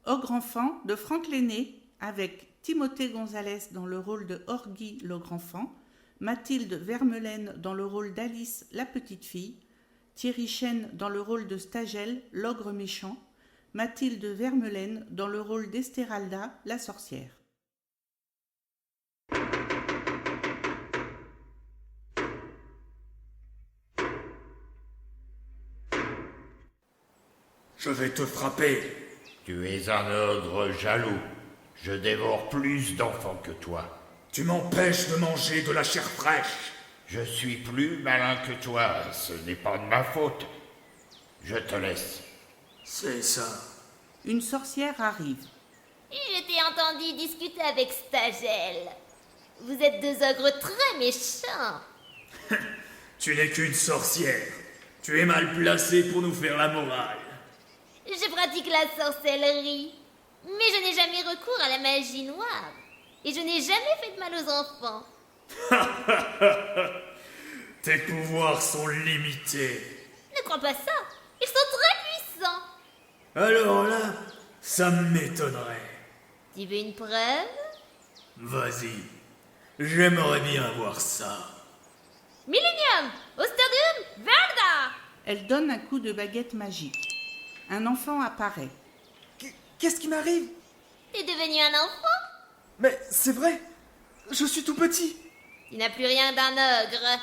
Ogre-enfant de Franck Lenné avec Timothée Gonzalez dans le rôle de Orgy l'ogre-enfant, Mathilde Vermelaine dans le rôle d'Alice la petite fille, Thierry Chêne dans le rôle de Stagel l'ogre méchant, Mathilde Vermelaine dans le rôle d'Esmeralda la sorcière. Je vais te frapper. Tu es un ogre jaloux. Je dévore plus d'enfants que toi. Tu m'empêches de manger de la chair fraîche. Je suis plus malin que toi, ce n'est pas de ma faute. Je te laisse. C'est ça. Une sorcière arrive. Je t'ai entendu discuter avec Stagel. Vous êtes deux ogres très méchants. Tu n'es qu'une sorcière. Tu es mal placée pour nous faire la morale. Je pratique la sorcellerie, mais je n'ai jamais recours à la magie noire. Et je n'ai jamais fait de mal aux enfants. Tes pouvoirs sont limités. Ne crois pas ça. Ils sont très puissants. Alors là, ça m'étonnerait. Tu veux une preuve? Vas-y. J'aimerais bien voir ça. Millennium! Osterdium! Verda! Elle donne un coup de baguette magique. Un enfant apparaît. Qu'est-ce qui m'arrive? T'es devenu un enfant? Mais c'est vrai, je suis tout petit. Tu n'as plus rien d'un ogre.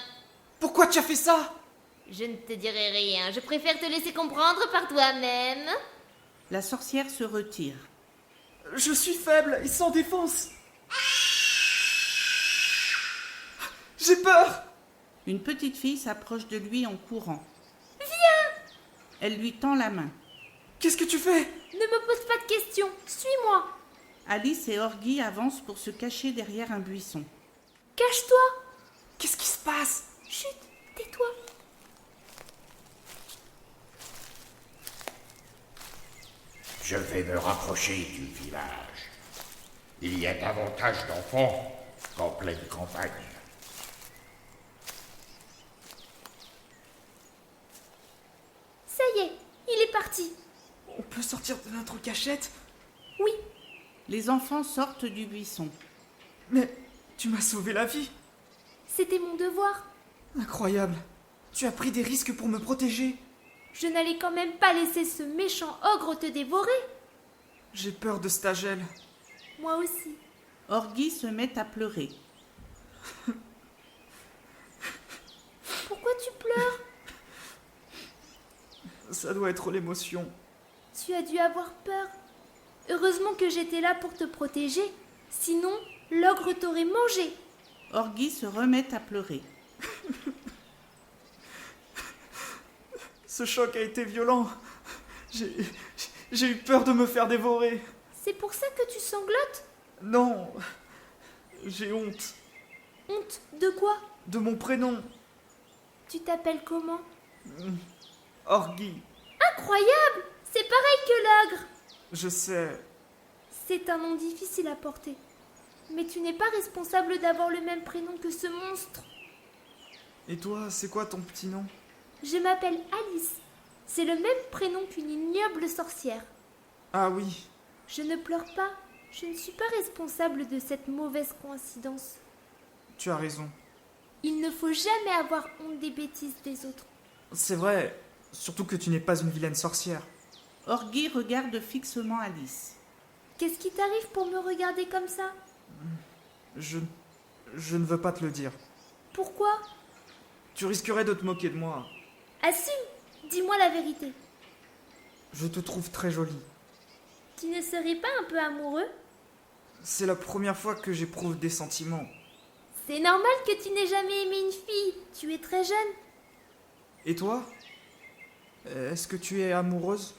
Pourquoi tu as fait ça? Je ne te dirai rien. Je préfère te laisser comprendre par toi-même. La sorcière se retire. Je suis faible et sans défense. J'ai peur. Une petite fille s'approche de lui en courant. Viens! Elle lui tend la main. Qu'est-ce que tu fais? Ne me pose pas de questions. Suis-moi. Alice et Orgy avancent pour se cacher derrière un buisson. Cache-toi. Qu'est-ce qui se passe? Chut, tais-toi. Je vais me rapprocher du village. Il y a davantage d'enfants qu'en pleine campagne. Ça y est, il est parti. On peut sortir de notre cachette? Oui, Les enfants sortent du buisson. Mais tu m'as sauvé la vie. c'était mon devoir. Incroyable. Tu as pris des risques pour me protéger. Je n'allais quand même pas laisser ce méchant ogre te dévorer. J'ai peur de Stagel. Moi aussi. Orgy se met à pleurer. Pourquoi tu pleures? Ça doit être l'émotion. Tu as dû avoir peur. Heureusement que j'étais là pour te protéger. Sinon, l'ogre t'aurait mangé. Orgy se remet à pleurer. Ce choc a été violent. J'ai eu peur de me faire dévorer. C'est pour ça que tu sanglotes? Non, j'ai honte Honte de quoi? de mon prénom, Tu t'appelles comment? Orgy. Incroyable! C'est pareil que l'ogre. Je sais, C'est un nom difficile à porter. Mais tu n'es pas responsable d'avoir le même prénom que ce monstre. et toi, c'est quoi ton petit nom? Je m'appelle Alice. C'est le même prénom qu'une ignoble sorcière. Ah oui, Je ne pleure pas. Je ne suis pas responsable de cette mauvaise coïncidence. tu as raison. Il ne faut jamais avoir honte des bêtises des autres. C'est vrai, surtout que tu n'es pas une vilaine sorcière. Orgy regarde fixement Alice. Qu'est-ce qui t'arrive pour me regarder comme ça? Je ne veux pas te le dire. Pourquoi? Tu risquerais de te moquer de moi. Assume! Dis-moi la vérité. Je te trouve très jolie. Tu ne serais pas un peu amoureux? C'est la première fois que j'éprouve des sentiments. C'est normal que tu n'aies jamais aimé une fille. Tu es très jeune. Et toi? Est-ce que tu es amoureuse?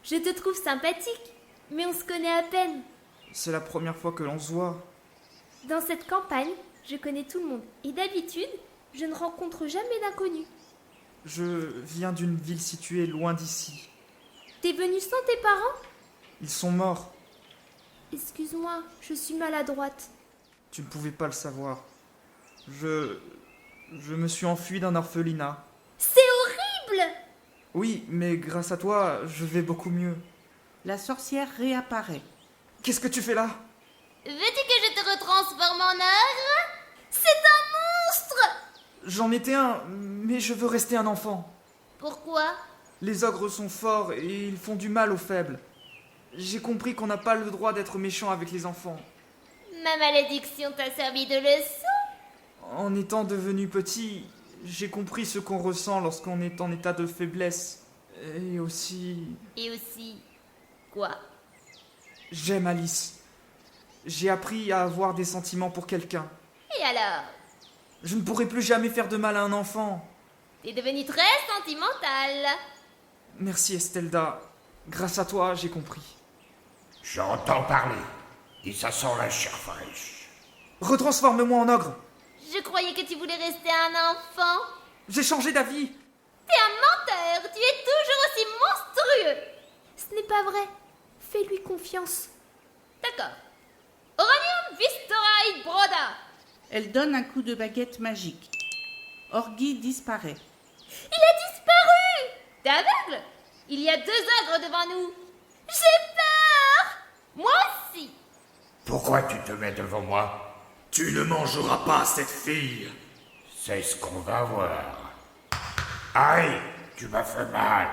Je te trouve sympathique, mais on se connaît à peine. C'est la première fois que l'on se voit. Dans cette campagne, je connais tout le monde. Et d'habitude, je ne rencontre jamais d'inconnus. Je viens d'une ville située loin d'ici. T'es venu sans tes parents? Ils sont morts. Excuse-moi, je suis maladroite. Tu ne pouvais pas le savoir. Je me suis enfui d'un orphelinat. C'est horrible! Oui, mais grâce à toi, je vais beaucoup mieux. La sorcière réapparaît. Qu'est-ce que tu fais là? Veux-tu que je te retransforme en ogre? C'est un monstre! J'en étais un, mais je veux rester un enfant. Pourquoi? Les ogres sont forts et ils font du mal aux faibles. J'ai compris qu'on n'a pas le droit d'être méchant avec les enfants. Ma malédiction t'a servi de leçon? En étant devenu petit, j'ai compris ce qu'on ressent lorsqu'on est en état de faiblesse. Et aussi... Et aussi... Quoi? J'aime Alice. J'ai appris à avoir des sentiments pour quelqu'un. Et alors? Je ne pourrai plus jamais faire de mal à un enfant. T'es devenu très sentimental. Merci Estelda. Grâce à toi, j'ai compris. J'entends parler. Et ça sent la chair fraîche. Retransforme-moi en ogre. Je croyais que tu voulais rester un enfant. J'ai changé d'avis. T'es un menteur. Tu es toujours aussi monstrueux. Ce n'est pas vrai. Fais-lui confiance. D'accord. Oranium Vistorai Broda. Elle donne un coup de baguette magique. Orgy disparaît. Il a disparu. T'es aveugle? Il y a 2 ogres devant nous. J'ai peur. Moi aussi. Pourquoi tu te mets devant moi? Tu ne mangeras pas cette fille. C'est ce qu'on va voir. Aïe, tu m'as fait mal.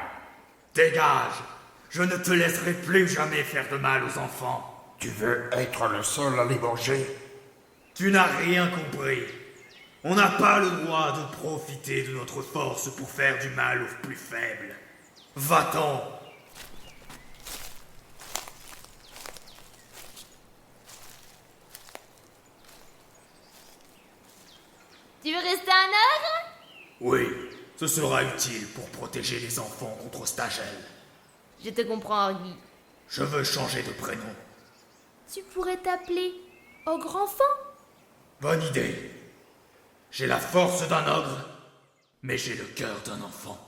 Dégage. Je ne te laisserai plus jamais faire de mal aux enfants. Tu veux être le seul à les manger? Tu n'as rien compris. On n'a pas le droit de profiter de notre force pour faire du mal aux plus faibles. Va-t'en. Tu veux rester un ogre? Oui, ce sera utile pour protéger les enfants contre Stagel. Je te comprends, Orgy. Je veux changer de prénom. Tu pourrais t'appeler Ogre Enfant? Bonne idée. J'ai la force d'un ogre, mais j'ai le cœur d'un enfant.